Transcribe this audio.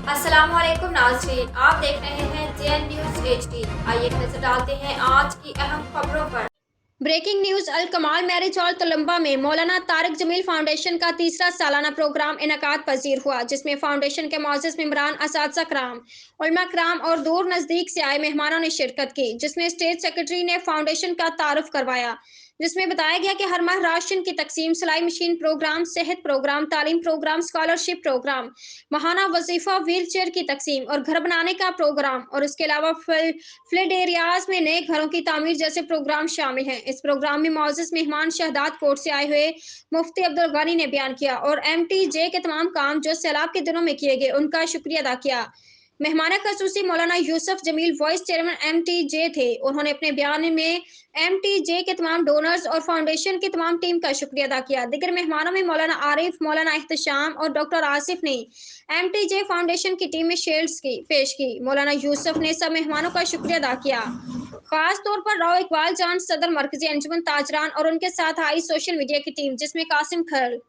अस्सलाम वालेकुम नाज़रीन, आप देख रहे हैं जेएन न्यूज़ HD। आइए एक नजर डालते हैं आज की अहम खबरों पर। ब्रेकिंग न्यूज, अल कमाल मैरिज हॉल तलम्बा में मौलाना तारिक जमील फाउंडेशन का तीसरा सालाना प्रोग्राम इनकाद पजीर हुआ, जिसमें फाउंडेशन के मौजूद मेंबरान, असातिज़ा कराम, उलमा कराम और दूर नज़दीक से आए मेहमानों ने शिरकत की, जिसमें स्टेट सेक्रेटरी ने फाउंडेशन का तारुफ करवाया, जिसमें बताया गया कि हर माह राशन की तकसीम, सिलाई मशीन प्रोग्राम, सेहत प्रोग्राम, तालीम प्रोग्राम, स्कॉलरशिप प्रोग्राम, महाना वजीफा, व्हील चेयर की तकसीम और घर बनाने का प्रोग्राम और इसके अलावा फ्लड एरियाज में नए घरों की तामीर जैसे प्रोग्राम शामिल हैं। इस प्रोग्राम में मौजूद मेहमान शहदाद कोर्ट से आए हुए मुफ्ती अब्दुल गनी ने बयान किया और MTJ के तमाम काम जो सैलाब के दिनों में किए गए उनका शुक्रिया अदा किया। मेहमान खसूसी मौलाना Yusuf Jameel vice chairman MTJ थे। उन्होंने अपने बयान में MTJ के तमाम डोनर्स और फाउंडेशन की तमाम टीम का शुक्रिया अदा किया। दीगर मेहमानों में मौलाना आरिफ, मौलाना एहतशाम और डॉक्टर आसिफ ने MTJ फाउंडेशन की टीम में शेल्ड्स की पेश की। मौलाना यूसुफ ने सब मेहमानों का शुक्रिया अदा किया, खास तौर पर राव इकबाल जान, सदर मरकजी अंजुमन ताजरान और उनके साथ आई सोशल मीडिया की टीम, जिसमें कासिम खल